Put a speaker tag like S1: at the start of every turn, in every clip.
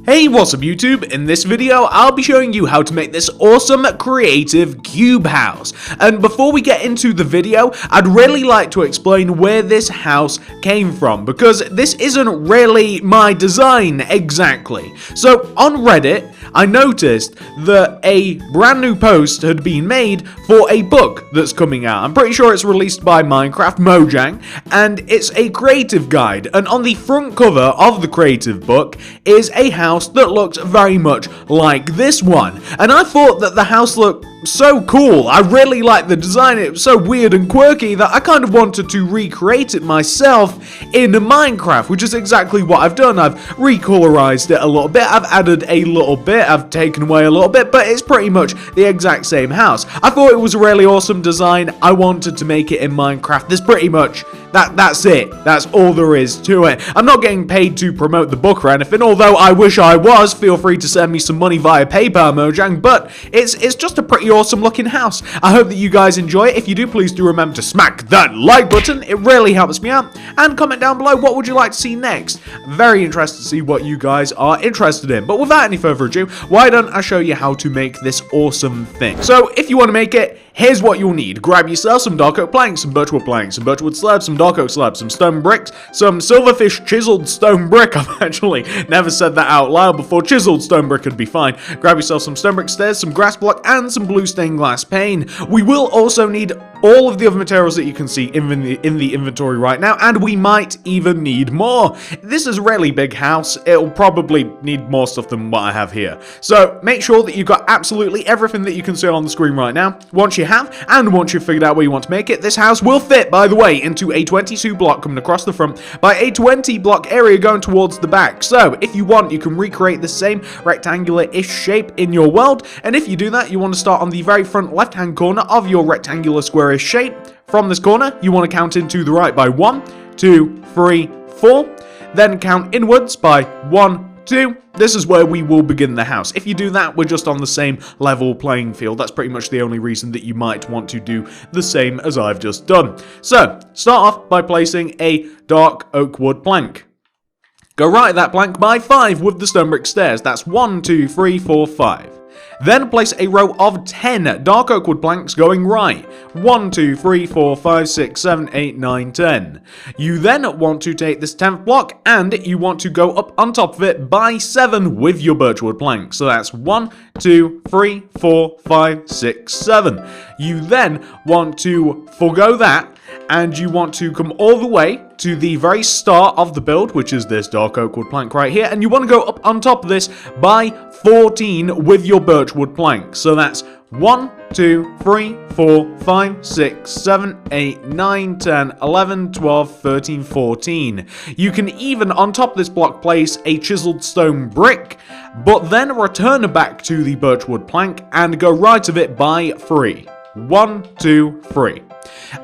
S1: Hey, what's up YouTube? In this video, I'll be showing you how to make this awesome creative cube house. And before we get into the video, I'd really like to explain where this house came from, because this isn't really my design exactly. So on Reddit, I noticed that a brand new post had been made for a book that's coming out. I'm pretty sure it's released by Minecraft Mojang, and it's a creative guide. And on the front cover of the creative book is a house that looks very much like this one. And I thought that the house looked so cool. I really liked the design. It was so weird and quirky that I kind of wanted to recreate it myself in Minecraft, which is exactly what I've done. I've recolorized it a little bit, I've added a little bit, I've taken away a little bit, but it's pretty much the exact same house. I thought it was a really awesome design. I wanted to make it in Minecraft. There's pretty much that's it. That's all there is to it. I'm not getting paid to promote the book or anything, although I wish I was. Feel free to send me some money via PayPal, Mojang, but it's just a pretty awesome looking house. I hope that you guys enjoy it. If you do, please do remember to smack that like button. It really helps me out. And comment down below, what would you like to see next? Very interested to see what you guys are interested in. But without any further ado, why don't I show you how to make this awesome thing? So if you want to make it, here's what you'll need. Grab yourself some dark oak planks, some birchwood slabs, some dark oak slabs, some stone bricks, some silverfish chiseled stone brick. I've actually never said that out loud before. Chiseled stone brick would be fine. Grab yourself some stone brick stairs, some grass block, and some blue stained glass pane. We will also need all of the other materials that you can see in the inventory right now, and we might even need more. This is a really big house. It'll probably need more stuff than what I have here. So make sure that you've got absolutely everything that you can see on the screen right now. Once you have, and once you've figured out where you want to make it, this house will fit, by the way, into a 22 block coming across the front by a 20 block area going towards the back. So if you want, you can recreate the same rectangular-ish shape in your world, and if you do that, you want to start on the very front left-hand corner of your rectangular squarish shape. From this corner, you want to count into the right by 1, 2, 3, 4, then count inwards by 1, 2. This is where we will begin the house. If you do that, we're just on the same level playing field. That's pretty much the only reason that you might want to do the same as I've just done. So, start off by placing a dark oak wood plank. Go right at that plank by 5 with the stone brick stairs. That's 1, 2, 3, 4, 5. Then place a row of 10 dark oak wood planks going right. 1, 2, 3, 4, 5, 6, 7, 8, 9, 10. You then want to take this 10th block and you want to go up on top of it by 7 with your birchwood planks. So that's 1, 2, 3, 4, 5, 6, 7. You then want to forgo that and you want to come all the way to the very start of the build, which is this dark oak wood plank right here, and you want to go up on top of this by 14 with your birchwood plank. So that's 1, 2, 3, 4, 5, 6, 7, 8, 9, 10, 11, 12, 13, 14. You can even, on top of this block, place a chiseled stone brick, but then return back to the birchwood plank and go right of it by 3. 1, 2, 3.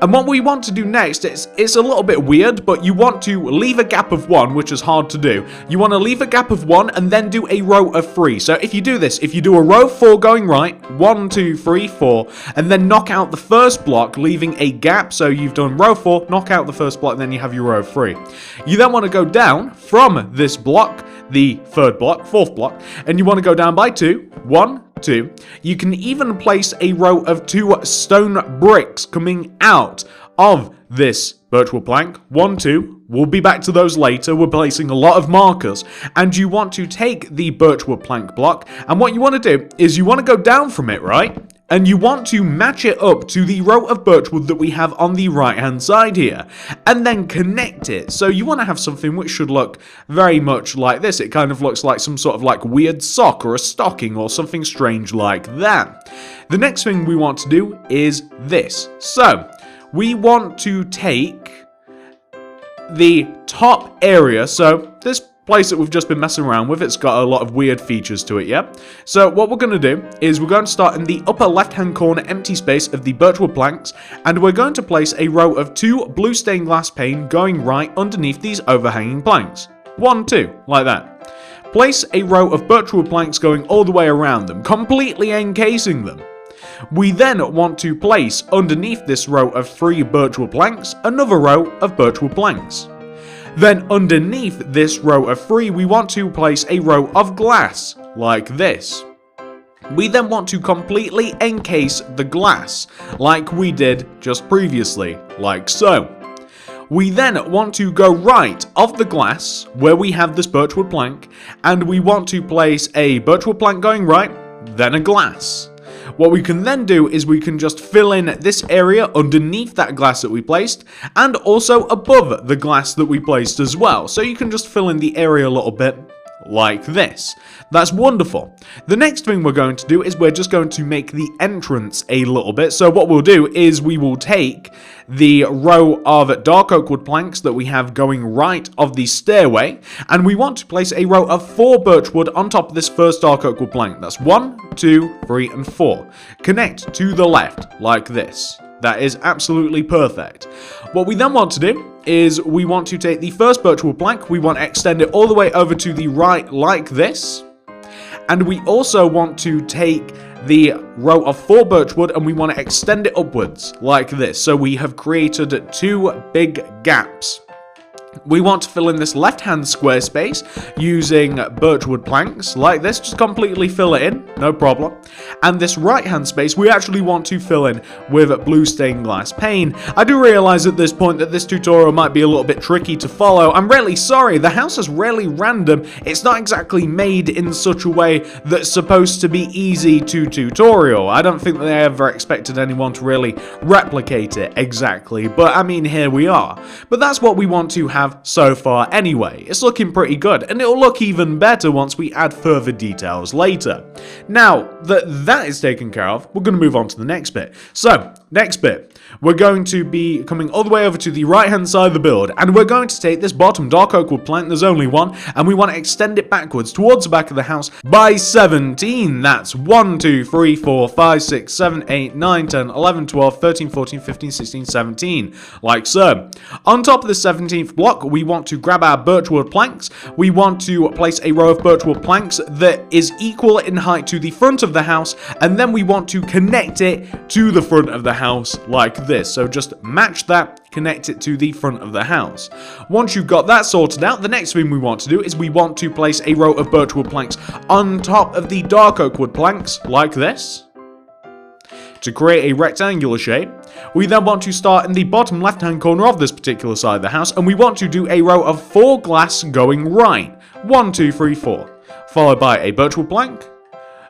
S1: And what we want to do next, it's a little bit weird, but you want to leave a gap of 1, which is hard to do. You want to leave a gap of 1 and then do a row of 3. So if you do this, if you do a row of 4 going right, 1, 2, 3, 4, and then knock out the first block, leaving a gap. So you've done row 4, knock out the first block, and then you have your row of 3. You then want to go down from this block, the third block, fourth block, and you want to go down by 2, 1, 2. You can even place a row of 2 stone bricks coming out of this birchwood plank. 1, 2. We'll be back to those later. We're placing a lot of markers. And you want to take the birchwood plank block, and what you want to do is you want to go down from it, right? And you want to match it up to the row of birchwood that we have on the right hand side here, and then connect it. So you want to have something which should look very much like this. It kind of looks like some sort of like weird sock or a stocking or something strange like that. The next thing we want to do is this. So we want to take the top area, so this place that we've just been messing around with, it's got a lot of weird features to it, yeah? So what we're going to do is we're going to start in the upper left-hand corner empty space of the birchwood planks, and we're going to place a row of 2 blue stained glass pane going right underneath these overhanging planks. 1, 2, like that. Place a row of birchwood planks going all the way around them, completely encasing them. We then want to place underneath this row of 3 birchwood planks another row of birchwood planks. Then underneath this row of 3, we want to place a row of glass, like this. We then want to completely encase the glass, like we did just previously, like so. We then want to go right of the glass, where we have this birchwood plank, and we want to place a birchwood plank going right, then a glass. What we can then do is we can just fill in this area underneath that glass that we placed, and also above the glass that we placed as well. So you can just fill in the area a little bit, like this. That's wonderful. The next thing we're going to do is we're just going to make the entrance a little bit. So what we'll do is we will take the row of dark oak wood planks that we have going right of the stairway, and we want to place a row of 4 birch wood on top of this first dark oak wood plank. That's 1, 2, 3, and 4. Connect to the left, like this. That is absolutely perfect. What we then want to do is we want to take the first birchwood plank, we want to extend it all the way over to the right like this, and we also want to take the row of 4 birchwood and we want to extend it upwards like this. So we have created 2 big gaps. We want to fill in this left-hand square space using birchwood planks like this. Just completely fill it in, no problem. And this right-hand space we actually want to fill in with blue stained glass pane. I do realize at this point that this tutorial might be a little bit tricky to follow. I'm really sorry, the house is really random. It's not exactly made in such a way that's supposed to be easy to tutorial. I don't think they ever expected anyone to really replicate it exactly, but I mean, here we are. But that's what we want to have so far anyway. It's looking pretty good, and it'll look even better once we add further details later. Now that that is taken care of, we're going to move on to the next bit. So, next bit, we're going to be coming all the way over to the right hand side of the build, and we're going to take this bottom dark oak wood plank, there's only one, and we want to extend it backwards towards the back of the house by 17. That's 1, 2, 3, 4, 5, 6, 7, 8, 9, 10, 11, 12, 13, 14, 15, 16, 17, like so. On top of the 17th block, we want to grab our birchwood planks. We want to place a row of birchwood planks that is equal in height to the front of the house, and then we want to connect it to the front of the house like this. So just match that, connect it to the front of the house. Once you've got that sorted out, the next thing we want to do is we want to place a row of birchwood planks on top of the dark oak wood planks like this to create a rectangular shape. We then want to start in the bottom left hand corner of this particular side of the house, and we want to do a row of 4 glass going right. 1, 2, 3, 4. Followed by a birchwood plank,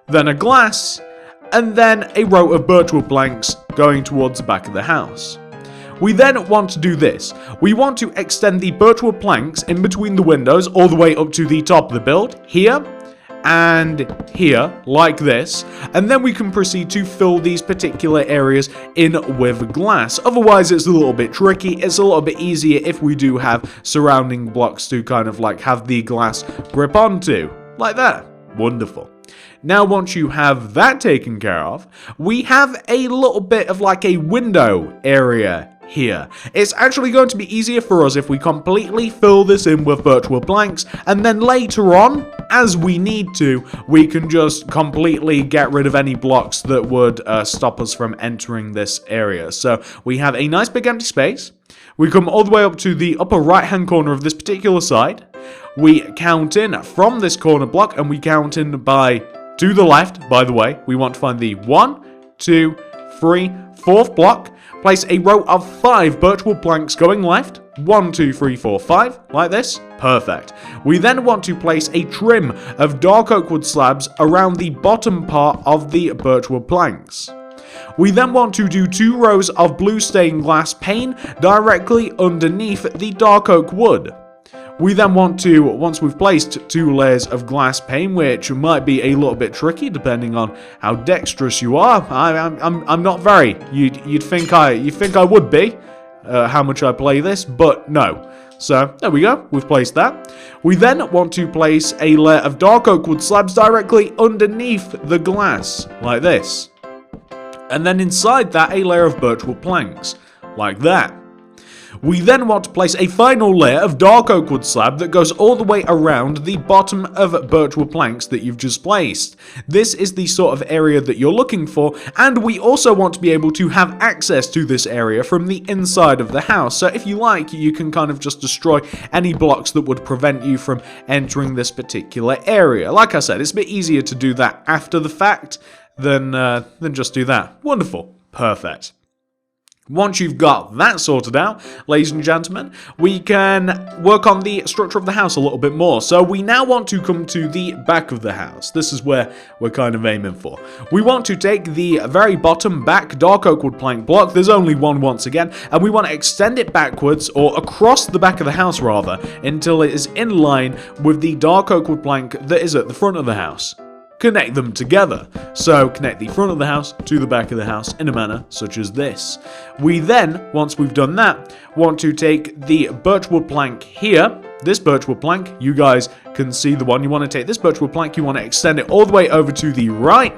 S1: then a glass, and then a row of birchwood planks going towards the back of the house. We then want to do this. We want to extend the birchwood planks in between the windows all the way up to the top of the build, here and here, like this, and then we can proceed to fill these particular areas in with glass. Otherwise, it's a little bit tricky. It's a little bit easier if we do have surrounding blocks to kind of like have the glass grip onto, like that. Wonderful. Now, once you have that taken care of, we have a little bit of like a window area here. It's actually going to be easier for us if we completely fill this in with birchwood planks, and then later on, as we need to, we can just completely get rid of any blocks that would stop us from entering this area. So we have a nice big empty space. We come all the way up to the upper right hand corner of this particular side. We count in from this corner block, and we count in by to the left. By the way, we want to find the 1, 2, 3, 4th block. Place a row of 5 birchwood planks going left. 1, 2, 3, 4, 5, like this. Perfect. We then want to place a trim of dark oak wood slabs around the bottom part of the birchwood planks. We then want to do 2 rows of blue stained glass pane directly underneath the dark oak wood. We then want to, once we've placed 2 layers of glass pane, which might be a little bit tricky depending on how dexterous you are. I'm not very. You'd think I would be, how much I play this, but no. So there we go. We've placed that. We then want to place a layer of dark oak wood slabs directly underneath the glass, like this. And then inside that, a layer of birchwood planks, like that. We then want to place a final layer of dark oak wood slab that goes all the way around the bottom of birchwood planks that you've just placed. This is the sort of area that you're looking for, and we also want to be able to have access to this area from the inside of the house. So if you like, you can kind of just destroy any blocks that would prevent you from entering this particular area. Like I said, it's a bit easier to do that after the fact than just do that. Wonderful. Perfect. Once you've got that sorted out, ladies and gentlemen, we can work on the structure of the house a little bit more. So we now want to come to the back of the house. This is where we're kind of aiming for. We want to take the very bottom back dark oak wood plank block, there's only one once again, and we want to extend it backwards, or across the back of the house rather, until it is in line with the dark oak wood plank that is at the front of the house. Connect them together. So connect the front of the house to the back of the house in a manner such as this. We then, once we've done that, want to take the birchwood plank here, this birchwood plank, you guys can see the one, you want to take this birchwood plank, you want to extend it all the way over to the right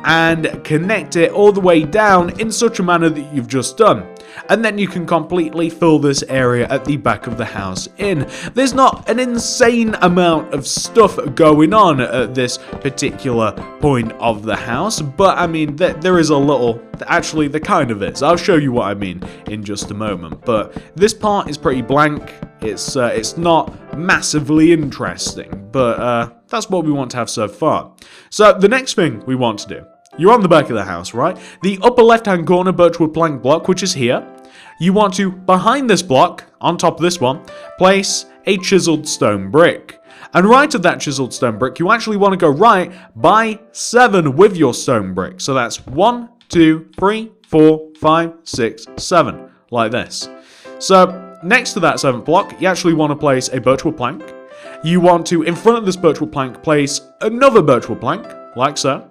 S1: and connect it all the way down in such a manner that you've just done. And then you can completely fill this area at the back of the house in. There's not an insane amount of stuff going on at this particular point of the house, but I mean, there is a little, actually there kind of is. I'll show you what I mean in just a moment, but this part is pretty blank. It's not massively interesting, but that's what we want to have so far. So the next thing we want to do, you're on the back of the house, right? The upper left-hand corner birchwood plank block, which is here, you want to, behind this block, on top of this one, place a chiseled stone brick. And right of that chiseled stone brick, you actually want to go right by 7 with your stone brick. So that's 1, 2, 3, 4, 5, 6, 7, like this. So next to that 7th block, you actually want to place a birchwood plank. You want to, in front of this birchwood plank, place another birchwood plank, like so.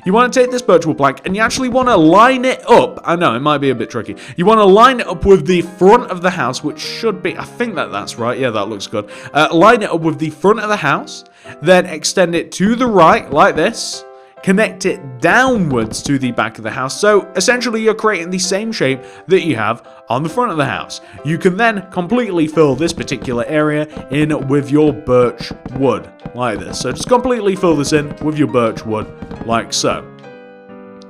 S1: You want to take this birchwood plank and you actually want to line it up. I know, it might be a bit tricky. You want to line it up with the front of the house, which should be, I think that's right. Yeah, that looks good. Line it up with the front of the house, then extend it to the right, like this. Connect it downwards to the back of the house. So essentially you're creating the same shape that you have on the front of the house. You can then completely fill this particular area in with your birch wood, like this. So just completely fill this in with your birch wood, like so,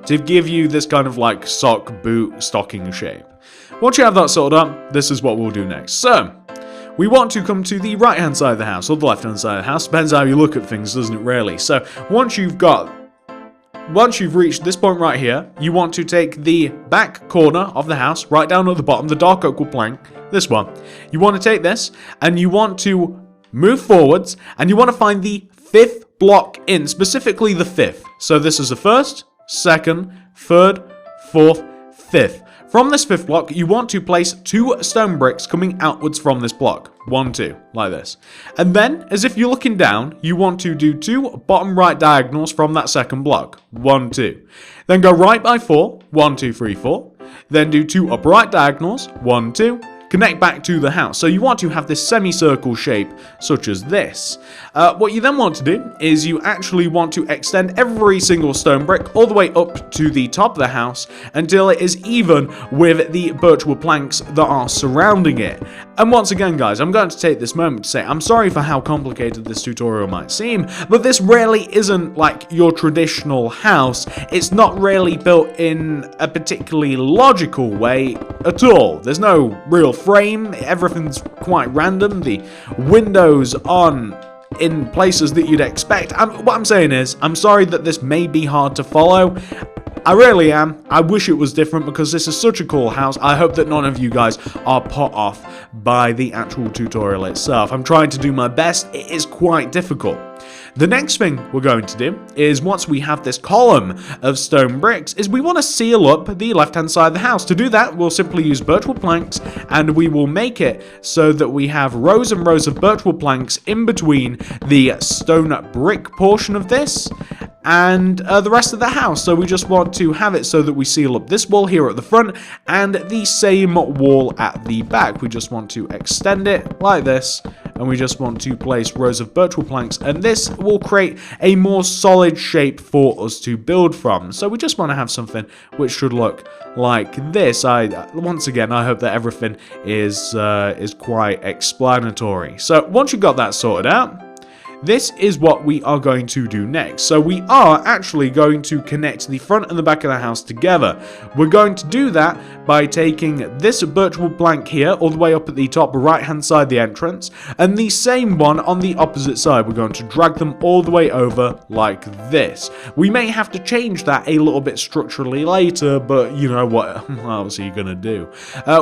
S1: to give you this kind of like sock, boot, stocking shape. Once you have that sorted out, this is what we'll do next. So we want to come to the right hand side of the house, or the left hand side of the house. Depends how you look at things, doesn't it, really? So once you've reached this point right here, you want to take the back corner of the house, right down at the bottom, the dark oak wood plank, this one. You want to take this, and you want to move forwards, and you want to find the 5th block in, specifically the 5th. So this is the 1st, 2nd, 3rd, 4th, 5th. From this 5th block, you want to place 2 stone bricks coming outwards from this block. 1, 2, like this. And then, as if you're looking down, you want to do 2 bottom right diagonals from that 2nd block. 1, 2. Then go right by 4. 1, 2, 3, 4. Then do 2 upright diagonals. 1, 2. Connect back to the house. So you want to have this semicircle shape, such as this. What you then want to do is you actually want to extend every single stone brick all the way up to the top of the house until it is even with the birchwood planks that are surrounding it. And once again, guys, I'm going to take this moment to say I'm sorry for how complicated this tutorial might seem, but this really isn't like your traditional house. It's not really built in a particularly logical way at all. There's no real frame, everything's quite random, the windows on in places that you'd expect. What I'm saying is, I'm sorry that this may be hard to follow. I really am. I wish it was different because this is such a cool house. I hope that none of you guys are put off by the actual tutorial itself. I'm trying to do my best. It is quite difficult. The next thing we're going to do is, once we have this column of stone bricks, is we want to seal up the left-hand side of the house. To do that, we'll simply use birchwood planks, and we will make it so that we have rows and rows of birchwood planks in between the stone brick portion of this, and the rest of the house. So we just want to have it so that we seal up this wall here at the front and the same wall at the back. We just want to extend it like this, and we just want to place rows of birch wood planks, and this will create a more solid shape for us to build from. So we just want to have something which should look like this. Once again, I hope that everything is quite explanatory. So once you've got that sorted out, this is what we are going to do next. So we are actually going to connect the front and the back of the house together. We're going to do that by taking this birchwood plank here all the way up at the top right hand side of the entrance, and the same one on the opposite side. We're going to drag them all the way over like this. We may have to change that a little bit structurally later, but you know what else are you going to do?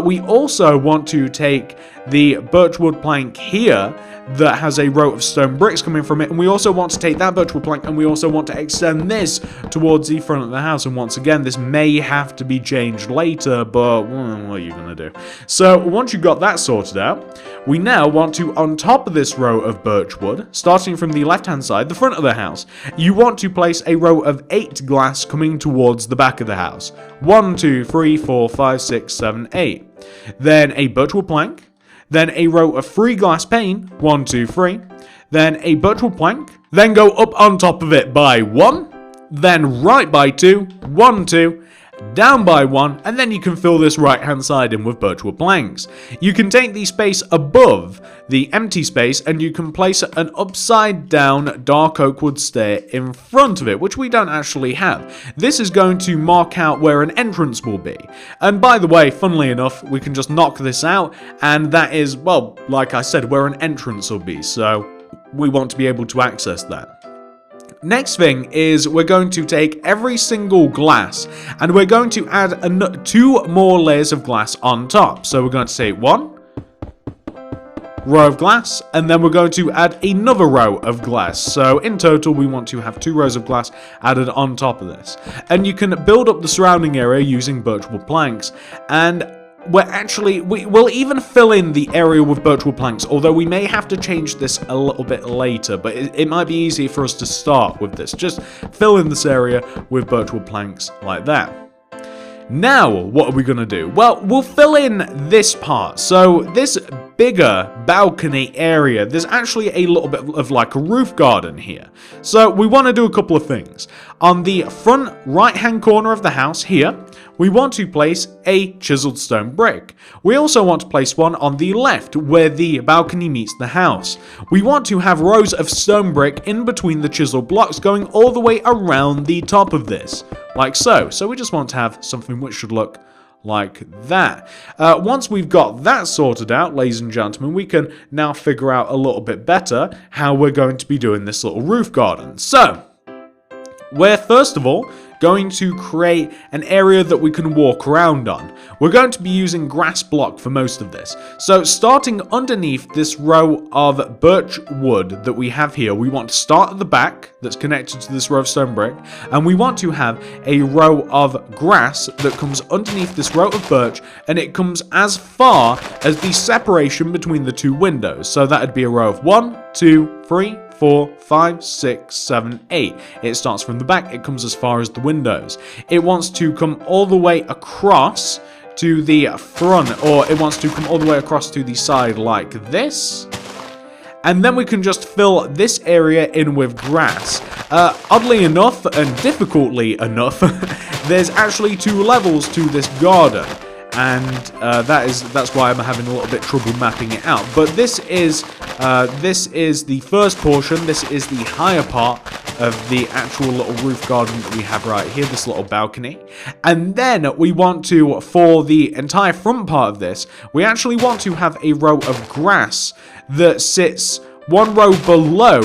S1: We also want to take the birchwood plank here that has a row of stone bricks coming from it, and we also want to take that birchwood plank and we also want to extend this towards the front of the house. And once again, this may have to be changed later, but what are you gonna do? So once you've got that sorted out, we now want to, on top of this row of birchwood, starting from the left hand side, the front of the house, you want to place a row of 8 glass coming towards the back of the house. 1, 2, 3, 4, 5, 6, 7, 8. Then a birchwood plank, then a row of 3 glass pane, 1, 2, 3, then a birchwood plank, then go up on top of it by 1, then right by 2, 1, 2, down by 1, and then you can fill this right hand side in with birchwood planks. You can take the space above the empty space and you can place an upside down dark oak wood stair in front of it, which we don't actually have. This is going to mark out where an entrance will be. And by the way, funnily enough, we can just knock this out, and that is, well, like I said, where an entrance will be, so we want to be able to access that. Next thing is we're going to take every single glass and we're going to add 2 more layers of glass on top. So we're going to take 1 row of glass, and then we're going to add another row of glass. So in total, we want to have 2 rows of glass added on top of this. And you can build up the surrounding area using birchwood planks, and we'll even fill in the area with birchwood planks, although we may have to change this a little bit later, but it might be easier for us to start with this. Just fill in this area with birchwood planks like that. Now, what are we going to do? Well, we'll fill in this part. So this bigger balcony area, there's actually a little bit of like a roof garden here. So we want to do a couple of things. On the front right hand corner of the house here, we want to place a chiseled stone brick. We also want to place one on the left where the balcony meets the house. We want to have rows of stone brick in between the chiseled blocks going all the way around the top of this, like so. So we just want to have something which should look like that. Once we've got that sorted out, ladies and gentlemen, we can now figure out a little bit better how we're going to be doing this little roof garden. So we're first of all going to create an area that we can walk around on. We're going to be using grass block for most of this. So starting underneath this row of birch wood that we have here, we want to start at the back that's connected to this row of stone brick, and we want to have a row of grass that comes underneath this row of birch, and it comes as far as the separation between the 2 windows. So that'd be a row of 1, 2, 3, 4, 5, 6, 7, 8. It starts from the back, it comes as far as the windows. It wants to come all the way across to the front, or it wants to come all the way across to the side like this. And then we can just fill this area in with grass. Oddly enough, and difficultly enough, there's actually 2 levels to this garden. And that's why I'm having a little bit trouble mapping it out. But this is the first portion. This is the higher part of the actual little roof garden that we have right here, this little balcony. And then we want to, for the entire front part of this, we actually want to have a row of grass that sits 1 row below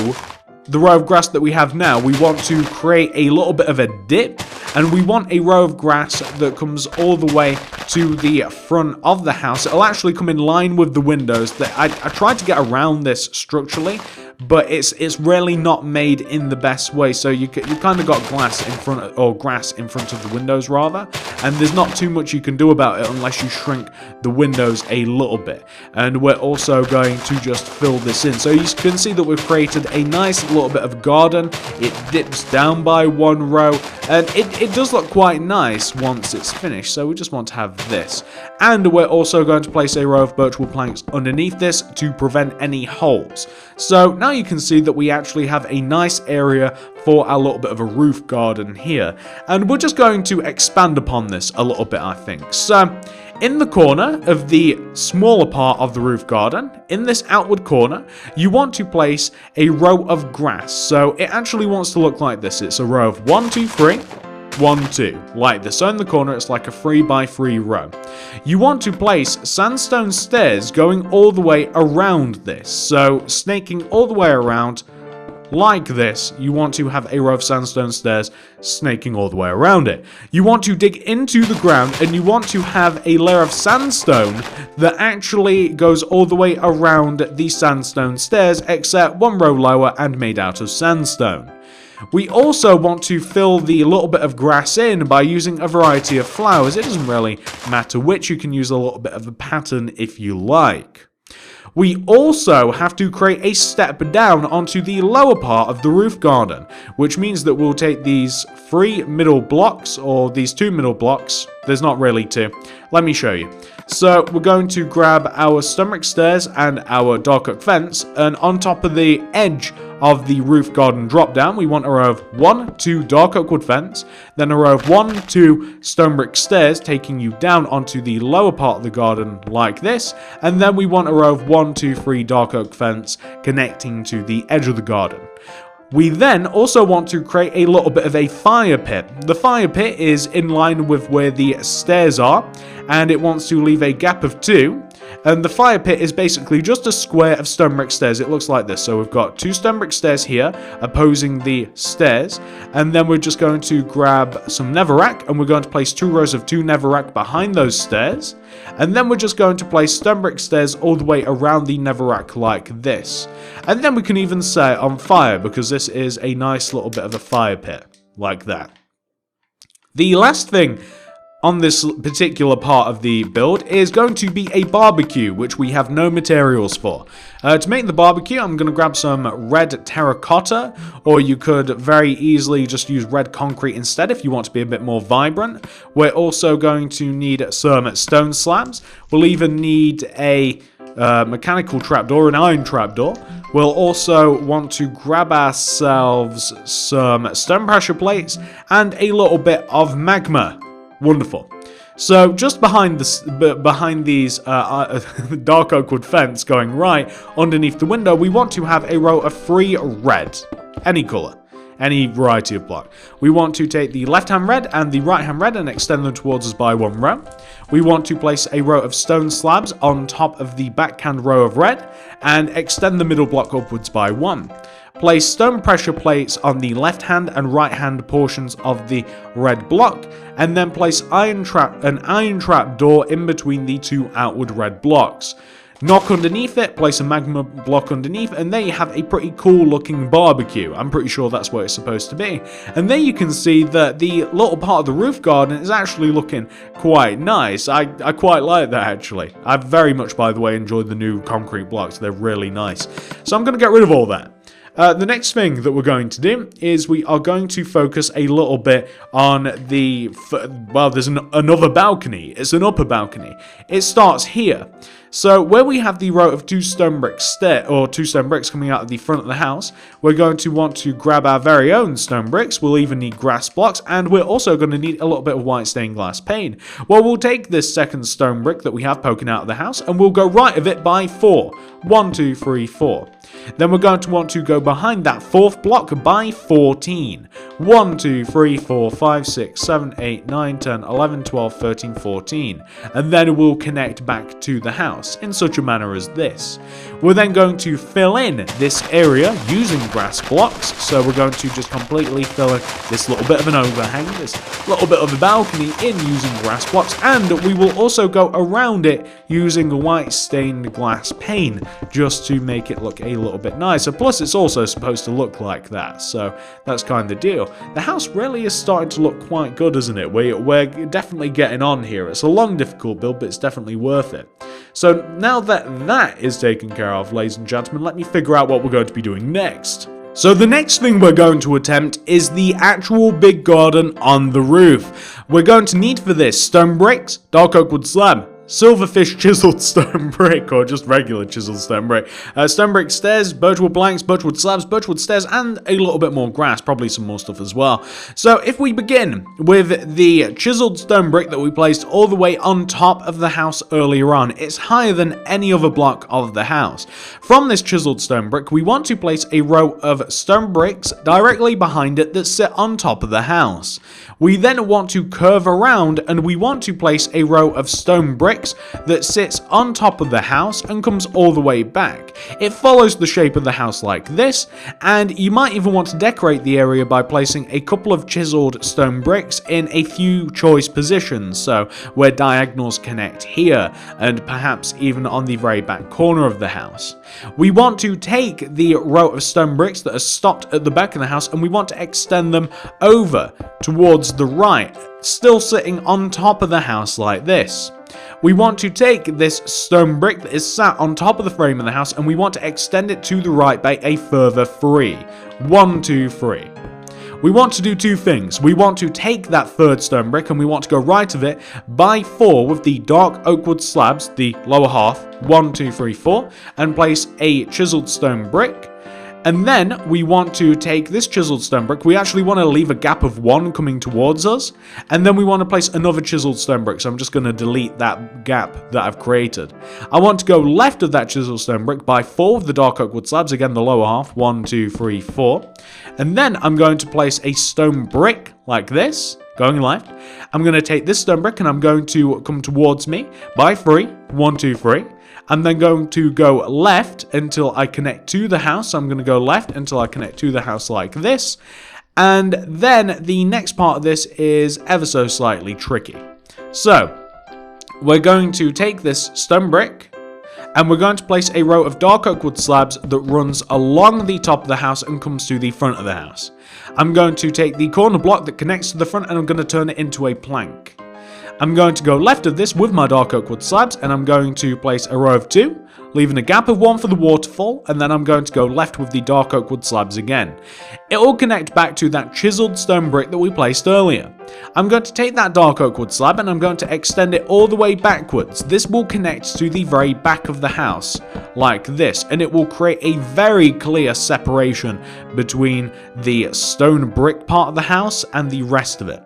S1: the row of grass that we have now. We want to create a little bit of a dip, and we want a row of grass that comes all the way to the front of the house. It'll actually come in line with the windows. I tried to get around this structurally, but it's really not made in the best way. So you kind of got glass in front, or grass in front of the windows rather, and there's not too much you can do about it unless you shrink the windows a little bit. And we're also going to just fill this in. So you can see that we've created a nice little bit of garden. It dips down by one row, and it does look quite nice once it's finished. So we just want to have this, and we're also going to place a row of birchwood planks underneath this to prevent any holes. So now you can see that we actually have a nice area for our little bit of a roof garden here, and we're just going to expand upon this a little bit, I think. So in the corner of the smaller part of the roof garden, in this outward corner, you want to place a row of grass. So it actually wants to look like this. It's a row of 1, 2, 3, 1, 2, like this. So in the corner, it's like a 3 by 3 row. You want to place sandstone stairs going all the way around this. So snaking all the way around like this. You want to have a row of sandstone stairs snaking all the way around it. You want to dig into the ground, and you want to have a layer of sandstone that actually goes all the way around the sandstone stairs, except one row lower and made out of sandstone. We also want to fill the little bit of grass in by using a variety of flowers. It doesn't really matter which, you can use a little bit of a pattern if you like. We also have to create a step down onto the lower part of the roof garden, which means that we'll take these 3 middle blocks, or these 2 middle blocks. There's not really 2. Let me show you. So we're going to grab our stone brick stairs and our dark oak fence, and on top of the edge of the roof garden drop down, we want a row of 1, 2 dark oak wood fence, then a row of 1, 2 stone brick stairs taking you down onto the lower part of the garden like this, and then we want a row of 1, 2, 3 dark oak fence connecting to the edge of the garden. We then also want to create a little bit of a fire pit. The fire pit is in line with where the stairs are, and it wants to leave a gap of 2. And the fire pit is basically just a square of stone brick stairs. It looks like this. So we've got 2 stone brick stairs here opposing the stairs, and then we're just going to grab some netherrack, and we're going to place 2 rows of 2 netherrack behind those stairs, and then we're just going to place stone brick stairs all the way around the netherrack like this. And then we can even set it on fire, because this is a nice little bit of a fire pit like that. The last thing on this particular part of the build is going to be a barbecue, which we have no materials for. To make the barbecue, I'm going to grab some red terracotta, or you could very easily just use red concrete instead if you want to be a bit more vibrant. We're also going to need some stone slabs. We'll even need a mechanical trapdoor, an iron trapdoor. We'll also want to grab ourselves some stone pressure plates and a little bit of magma. Wonderful. So just behind these dark oak wood fence going right underneath the window, we want to have a row of 3 red, any color, any variety of block. We want to take the left hand red and the right hand red and extend them towards us by 1 row. We want to place a row of stone slabs on top of the backhand row of red and extend the middle block upwards by 1. Place stone pressure plates on the left hand and right hand portions of the red block, and then place an iron trap door in between the 2 outward red blocks. Knock underneath it, place a magma block underneath, and there you have a pretty cool looking barbecue. I'm pretty sure that's what it's supposed to be. And there you can see that the little part of the roof garden is actually looking quite nice. I quite like that actually. I very much, by the way, enjoyed the new concrete blocks. They're really nice. So I'm going to get rid of all that. The next thing that we're going to do is we are going to focus a little bit on the, well, there's another balcony. It's an upper balcony. It starts here. So where we have the row of 2 stone bricks coming out of the front of the house, we're going to want to grab our very own stone bricks. We'll even need grass blocks, and we're also going to need a little bit of white stained glass pane. Well, we'll take this second stone brick that we have poking out of the house, and we'll go right of it by 4. 1, 2, 3, 4. Then we're going to want to go behind that 4th block by 14. 1, 2, 3, 4, 5, 6, 7, 8, 9, 10, 11, 12, 13, 14. And then we'll connect back to the house in such a manner as this. We're then going to fill in this area using grass blocks. So we're going to just completely fill in this little bit of an overhang, this little bit of a balcony in using grass blocks. And we will also go around it using white stained glass pane just to make it look a a little bit nicer. Plus, it's also supposed to look like that, so that's kind of the deal. The house really is starting to look quite good, isn't it? We're definitely getting on here. It's a long, difficult build, but it's definitely worth it. So now that that is taken care of, ladies and gentlemen, let me figure out what we're going to be doing next. So the next thing we're going to attempt is the actual big garden on the roof. We're going to need for this stone bricks, dark oak wood slab, silverfish chiseled stone brick, or just regular chiseled stone brick, stone brick stairs, birchwood planks, birchwood slabs, birchwood stairs, and a little bit more grass, probably some more stuff as well. So if we begin with the chiseled stone brick that we placed all the way on top of the house earlier on, it's higher than any other block of the house. From this chiseled stone brick, we want to place a row of stone bricks directly behind it that sit on top of the house. We then want to curve around and we want to place a row of stone bricks that sits on top of the house and comes all the way back. It follows the shape of the house like this, and you might even want to decorate the area by placing a couple of chiseled stone bricks in a few choice positions, so where diagonals connect here and perhaps even on the very back corner of the house. We want to take the row of stone bricks that are stopped at the back of the house and we want to extend them over towards the right, still sitting on top of the house like this. We want to take this stone brick that is sat on top of the frame of the house and we want to extend it to the right by a further 3. 1, 2, 3. We want to do two things. We want to take that third stone brick and we want to go right of it by 4 with the dark oak wood slabs, the lower half, 1, 2, 3, 4, and place a chiseled stone brick. And then we want to take this chiseled stone brick. We actually want to leave a gap of 1 coming towards us. And then we want to place another chiseled stone brick. So I'm just going to delete that gap that I've created. I want to go left of that chiseled stone brick by 4 with the dark oak wood slabs. Again, the lower half. 1, 2, 3, 4. And then I'm going to place a stone brick like this, going left. I'm going to take this stone brick and I'm going to come towards me by 3. 1, 2, 3. I'm then going to go left until I connect to the house. I'm going to go left until I connect to the house like this. And then the next part of this is ever so slightly tricky. So we're going to take this stone brick and we're going to place a row of dark oak wood slabs that runs along the top of the house and comes to the front of the house. I'm going to take the corner block that connects to the front and I'm going to turn it into a plank. I'm going to go left of this with my dark oak wood slabs and I'm going to place a row of 2, leaving a gap of 1 for the waterfall, and then I'm going to go left with the dark oak wood slabs again. It will connect back to that chiseled stone brick that we placed earlier. I'm going to take that dark oak wood slab and I'm going to extend it all the way backwards. This will connect to the very back of the house, like this, and it will create a very clear separation between the stone brick part of the house and the rest of it.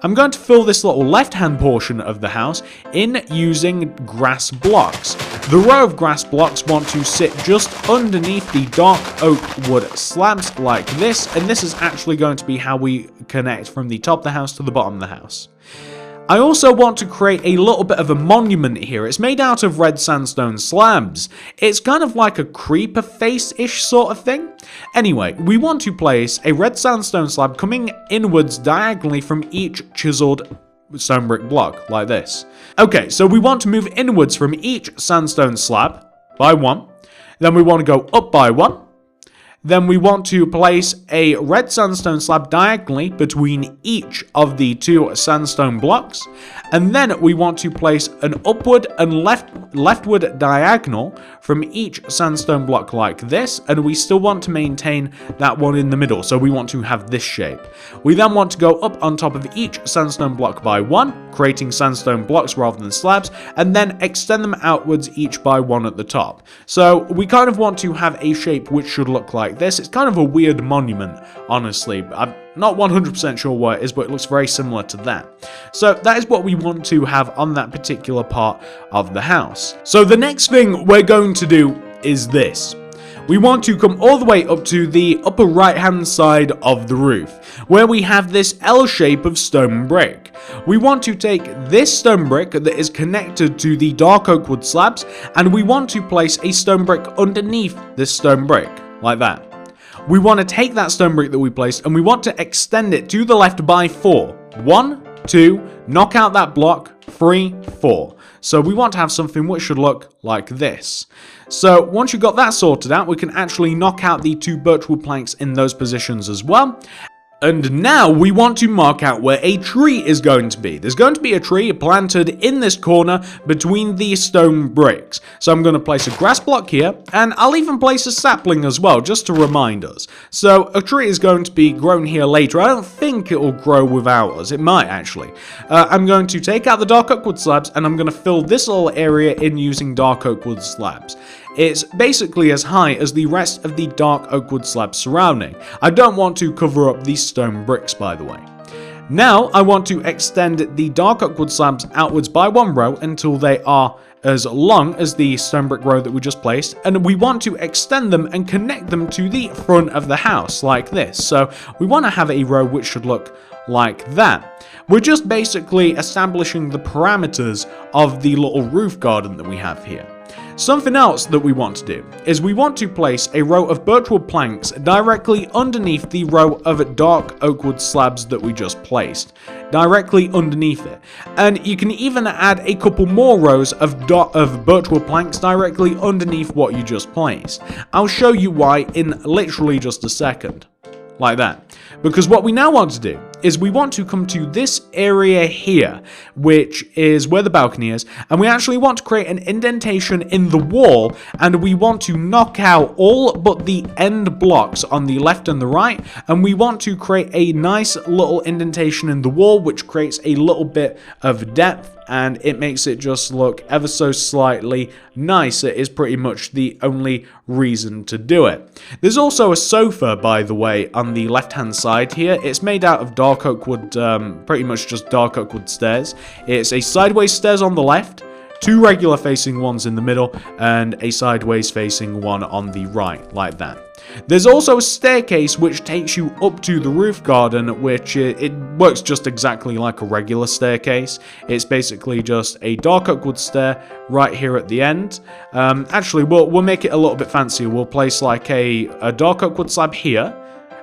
S1: I'm going to fill this little left-hand portion of the house in using grass blocks. The row of grass blocks want to sit just underneath the dark oak wood slabs like this, and this is actually going to be how we connect from the top of the house to the bottom of the house. I also want to create a little bit of a monument here. It's made out of red sandstone slabs. It's kind of like a creeper face-ish sort of thing. Anyway, we want to place a red sandstone slab coming inwards diagonally from each chiseled stone brick block, like this. Okay, so we want to move inwards from each sandstone slab by 1. Then we want to go up by 1. Then we want to place a red sandstone slab diagonally between each of the 2 sandstone blocks. And then we want to place an upward and leftward diagonal from each sandstone block like this. And we still want to maintain that one in the middle. So we want to have this shape. We then want to go up on top of each sandstone block by 1, creating sandstone blocks rather than slabs, and then extend them outwards each by 1 at the top. So we kind of want to have a shape which should look like this. It's kind of a weird monument, honestly. I'm not 100% sure what it is, but it looks very similar to that. So that is what we want to have on that particular part of the house. So the next thing we're going to do is this. We want to come all the way up to the upper right hand side of the roof, where we have this L shape of stone brick. We want to take this stone brick that is connected to the dark oak wood slabs, and we want to place a stone brick underneath this stone brick, like that. We want to take that stone brick that we placed and we want to extend it to the left by 4. 1, 2, knock out that block, 3, 4. So we want to have something which should look like this. So once you've got that sorted out, we can actually knock out the 2 birchwood planks in those positions as well. And now we want to mark out where a tree is going to be. There's going to be a tree planted in this corner between these stone bricks. So I'm going to place a grass block here, and I'll even place a sapling as well, just to remind us. So a tree is going to be grown here later. I don't think it will grow without us. It might, actually. I'm going to take out the dark oak wood slabs, and I'm going to fill this little area in using dark oak wood slabs. It's basically as high as the rest of the dark oak wood slabs surrounding. I don't want to cover up these stone bricks, by the way. Now I want to extend the dark oak wood slabs outwards by 1 row until they are as long as the stone brick row that we just placed, and we want to extend them and connect them to the front of the house like this. So we want to have a row which should look like that. We're just basically establishing the parameters of the little roof garden that we have here. Something else that we want to do is we want to place a row of birchwood planks directly underneath the row of dark oak wood slabs that we just placed. Directly underneath it. And you can even add a couple more rows of birchwood planks directly underneath what you just placed. I'll show you why in literally just a second. Like that. Because what we now want to do is we want to come to this area here, which is where the balcony is, and we actually want to create an indentation in the wall, and we want to knock out all but the end blocks on the left and the right, and we want to create a nice little indentation in the wall, which creates a little bit of depth, and it makes it just look ever so slightly nicer. It is pretty much the only reason to do it. There's also a sofa, by the way, on the left-hand side here. It's made out of dark oak wood, pretty much just dark oak wood stairs. It's a sideways stairs on the left, 2 regular facing ones in the middle, and a sideways facing one on the right, like that. There's also a staircase which takes you up to the roof garden, which it works just exactly like a regular staircase. It's basically just a dark oak wood stair right here at the end. Actually, we'll make it a little bit fancier. We'll place like a dark oak wood slab here,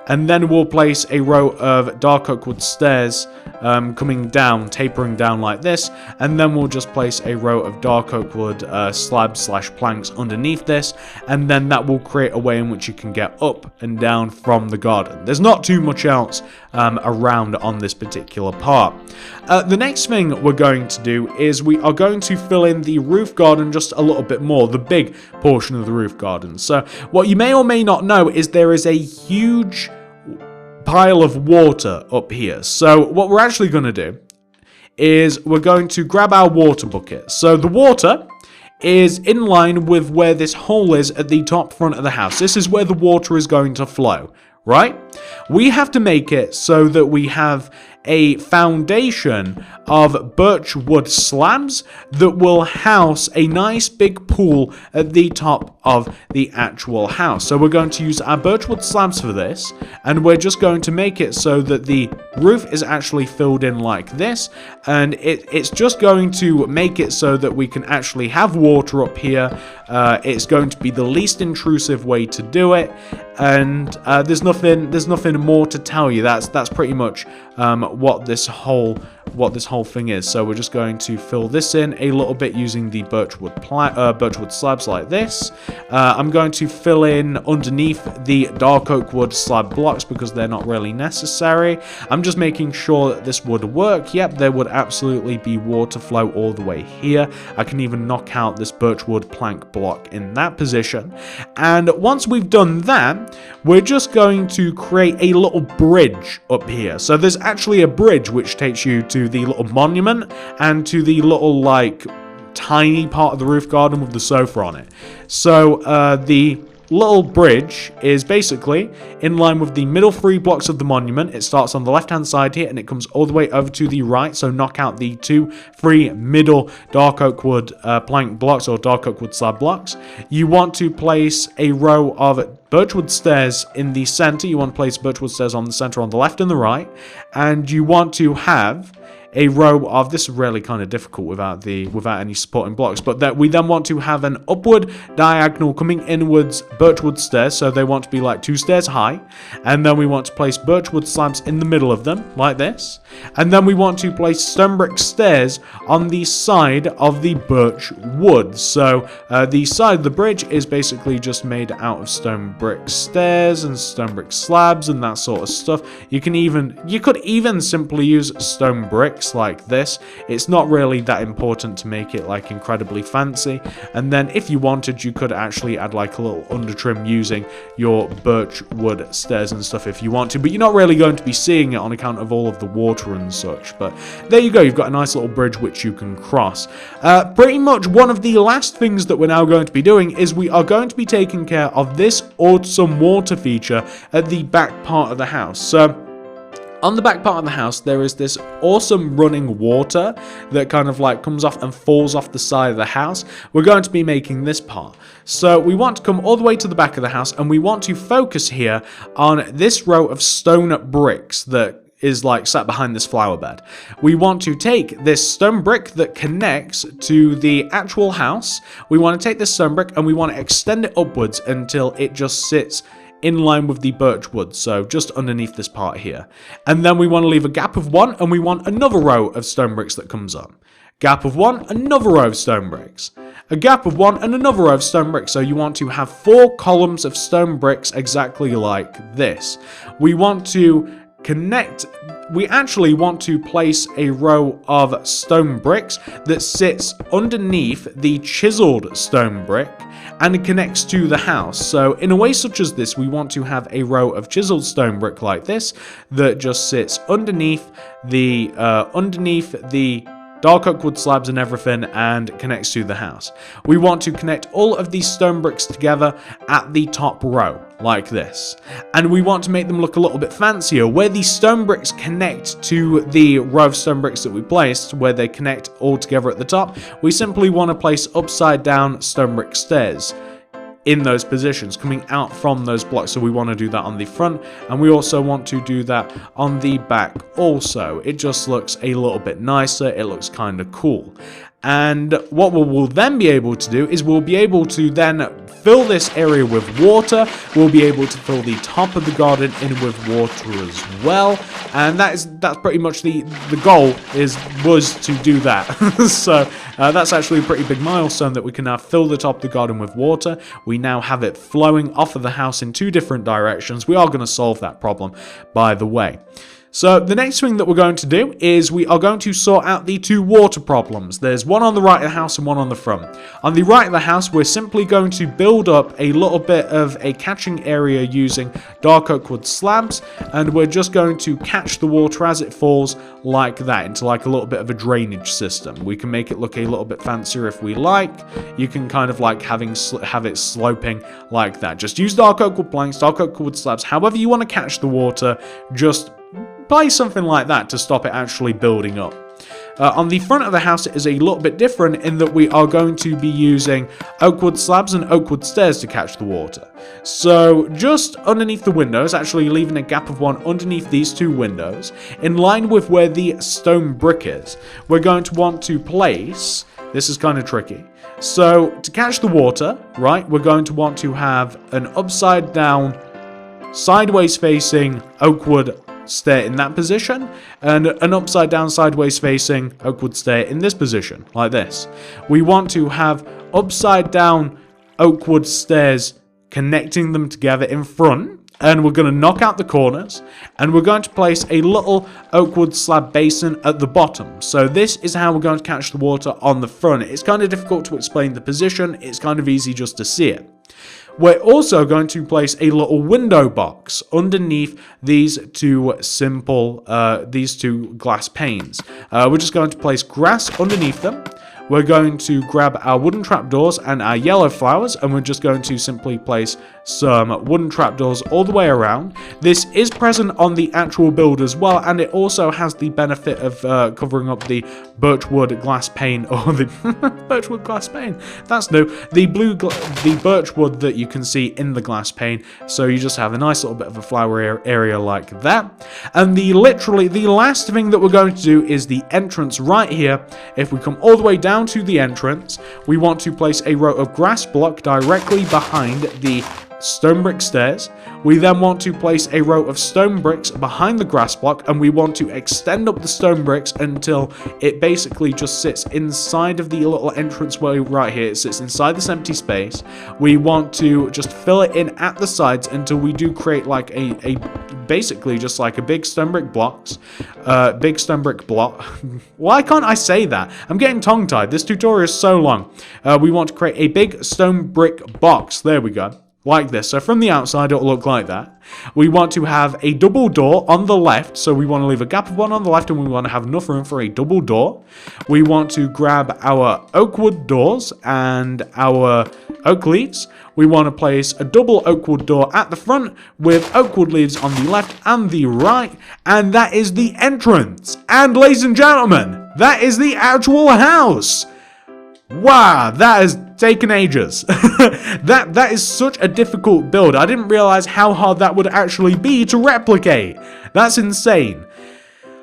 S1: and then we'll place a row of dark oak wood stairs coming down, tapering down like this, and then we'll just place a row of dark oak wood slabs / planks underneath this, and then that will create a way in which you can get up and down from the garden. There's not too much else around on this particular part. The next thing we're going to do is we are going to fill in the roof garden just a little bit more, the big portion of the roof garden. So what you may or may not know is there is a huge pile of water up here. So what we're actually going to do is we're going to grab our water bucket. So the water is in line with where this hole is at the top front of the house. This is where the water is going to flow, right? We have to make it so that we have a foundation of birch wood slabs that will house a nice big pool at the top of the actual house. So we're going to use our birchwood slabs for this, and we're just going to make it so that the roof is actually filled in like this, and it's just going to make it so that we can actually have water up here. It's going to be the least intrusive way to do it, and there's nothing more to tell you. That's pretty much what this whole thing is. So we're just going to fill this in a little bit using the birchwood slabs like this. I'm going to fill in underneath the dark oak wood slab blocks because they're not really necessary. I'm just making sure that this would work. Yep, there would absolutely be water flow all the way here. I can even knock out this birchwood plank block in that position. And once we've done that, we're just going to create a little bridge up here. So there's actually a bridge which takes you to the little monument and to the little like tiny part of the roof garden with the sofa on it. So the little bridge is basically in line with the middle 3 blocks of the monument. It starts on the left hand side here and it comes all the way over to the right, so knock out the 3 middle dark oak wood plank blocks or dark oak wood slab blocks. You want to place a row of birchwood stairs in the center. You want to place birchwood stairs on the center on the left and the right, and you want to have a row of, this is really kind of difficult without any supporting blocks, but that we then want to have an upward diagonal coming inwards birchwood stairs, so they want to be like 2 stairs high, and then we want to place birchwood slabs in the middle of them, like this, and then we want to place stone brick stairs on the side of the birch wood. So the side of the bridge is basically just made out of stone brick stairs and stone brick slabs and that sort of stuff. You could even simply use stone bricks like this. It's not really that important to make it like incredibly fancy. And then if you wanted, you could actually add like a little under trim using your birch wood stairs and stuff if you want to, but you're not really going to be seeing it on account of all of the water and such. But there you go, you've got a nice little bridge which you can cross. Pretty much one of the last things that we're now going to be doing is we are going to be taking care of this awesome water feature at the back part of the house. So on the back part of the house, there is this awesome running water that kind of like comes off and falls off the side of the house. We're going to be making this part. So we want to come all the way to the back of the house, and we want to focus here on this row of stone bricks that is like sat behind this flower bed. We want to take this stone brick that connects to the actual house. We want to take this stone brick and we want to extend it upwards until it just sits in line with the birch wood, so just underneath this part here. And then we want to leave a gap of 1, and we want another row of stone bricks that comes up. Gap of 1, another row of stone bricks. A gap of 1 and another row of stone bricks. So you want to have 4 columns of stone bricks exactly like this. We want to connect, we actually want to place a row of stone bricks that sits underneath the chiseled stone brick and connects to the house. So in a way such as this, we want to have a row of chiseled stone brick like this that just sits underneath the dark oak wood slabs and everything and connects to the house. We want to connect all of these stone bricks together at the top row like this, and we want to make them look a little bit fancier. Where these stone bricks connect to the row of stone bricks that we placed, where they connect all together at the top, we simply want to place upside down stone brick stairs in those positions coming out from those blocks. So we want to do that on the front, and we also want to do that on the back also. It just looks a little bit nicer, it looks kind of cool. And what we'll then be able to do is we'll be able to then fill this area with water. We'll be able to fill the top of the garden in with water as well. And that's pretty much the goal was to do that. So that's actually a pretty big milestone, that we can now fill the top of the garden with water. We now have it flowing off of the house in 2 different directions. We are going to solve that problem, by the way. So the next thing that we're going to do is we are going to sort out the 2 water problems. There's one on the right of the house and one on the front. On the right of the house, we're simply going to build up a little bit of a catching area using dark oak wood slabs, and we're just going to catch the water as it falls like that into like a little bit of a drainage system. We can make it look a little bit fancier if we like. You can kind of like have it sloping like that. Just use dark oak wood planks, dark oak wood slabs, however you want to catch the water. Just place something like that to stop it actually building up. On the front of the house, it is a little bit different in that we are going to be using oak wood slabs and oak wood stairs to catch the water. So just underneath the windows, actually leaving a gap of 1 underneath these 2 windows, in line with where the stone brick is, we're going to want to place, this is kind of tricky, so to catch the water, right, we're going to want to have an upside down, sideways facing oak wood stair in that position, and an upside down sideways facing oak wood stair in this position, like this. We want to have upside down oak wood stairs connecting them together in front, and we're going to knock out the corners, and we're going to place a little oak wood slab basin at the bottom. So this is how we're going to catch the water on the front. It's kind of difficult to explain the position, it's kind of easy just to see it. We're also going to place a little window box underneath these 2 simple, these 2 glass panes. We're just going to place grass underneath them. we're going to grab our wooden trapdoors and our yellow flowers, and we're just going to simply place some wooden trapdoors all the way around. This is present on the actual build as well, and it also has the benefit of covering up the birchwood glass pane, or the birchwood glass pane, that's new, the birchwood that you can see in the glass pane, so you just have a nice little bit of a flower area like that. And literally the last thing that we're going to do is the entrance right here. If we come all the way down to the entrance, we want to place a row of grass block directly behind the stone brick stairs. We then want to place a row of stone bricks behind the grass block, and we want to extend up the stone bricks until it basically just sits inside of the little entranceway right here. It sits inside this empty space. We want to just fill it in at the sides until we do create like a basically just like a big stone brick block. Why can't I say that? I'm getting tongue-tied. This tutorial is so long. We want to create a big stone brick box. There we go. Like this. So from the outside it'll look like that. We want to have a double door on the left, so we want to leave a gap of one on the left, and we want to have enough room for a double door. We want to grab our oak wood doors and our oak leaves. We want to place a double oak wood door at the front with oak wood leaves on the left and the right, and that is the entrance. And ladies and gentlemen, that is the actual house. Wow, that has taken ages. that is such a difficult build. I didn't realize how hard that would actually be to replicate. That's insane.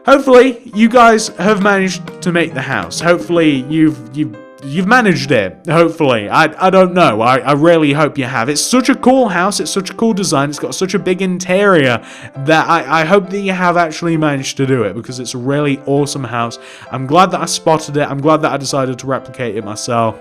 S1: Hopefully, you guys have managed to make the house. Hopefully, you've managed it. Hopefully. I don't know. I really hope you have. It's such a cool house. It's such a cool design. It's got such a big interior that I hope that you have actually managed to do it, because it's a really awesome house. I'm glad that I spotted it. I'm glad that I decided to replicate it myself.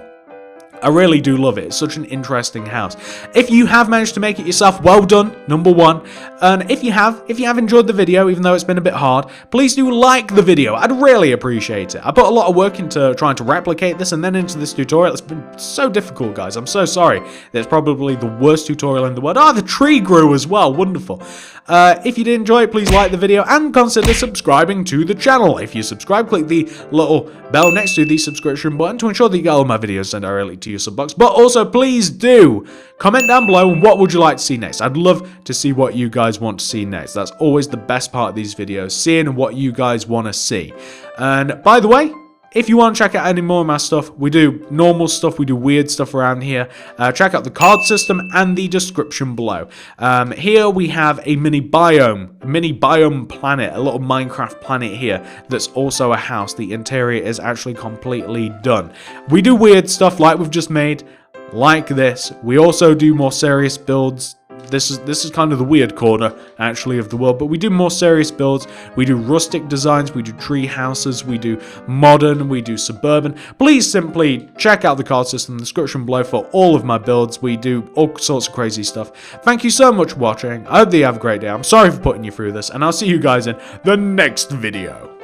S1: I really do love it. It's such an interesting house. If you have managed to make it yourself, well done, number one. And if you have enjoyed the video, even though it's been a bit hard, please do like the video. I'd really appreciate it. I put a lot of work into trying to replicate this and then into this tutorial. It's been so difficult, guys. I'm so sorry. It's probably the worst tutorial in the world. The tree grew as well. Wonderful. If you did enjoy it, please like the video and consider subscribing to the channel. If you subscribe, click the little bell next to the subscription button to ensure that you get all my videos sent directly to your sub box. But also, please do comment down below what would you like to see next. I'd love to see what you guys want to see next. That's always the best part of these videos, seeing what you guys want to see. And by the way, if you want to check out any more of my stuff, we do normal stuff, we do weird stuff around here. Check out the card system and the description below. Here we have a mini biome planet, a little Minecraft planet here that's also a house. The interior is actually completely done. We do weird stuff like we've just made, like this. We also do more serious builds. This is kind of the weird corner, actually, of the world, but we do more serious builds. We do rustic designs, we do tree houses, we do modern, we do suburban. Please simply check out the card system in the description below for all of my builds. We do all sorts of crazy stuff. Thank you so much for watching. I hope that you have a great day. I'm sorry for putting you through this, and I'll see you guys in the next video.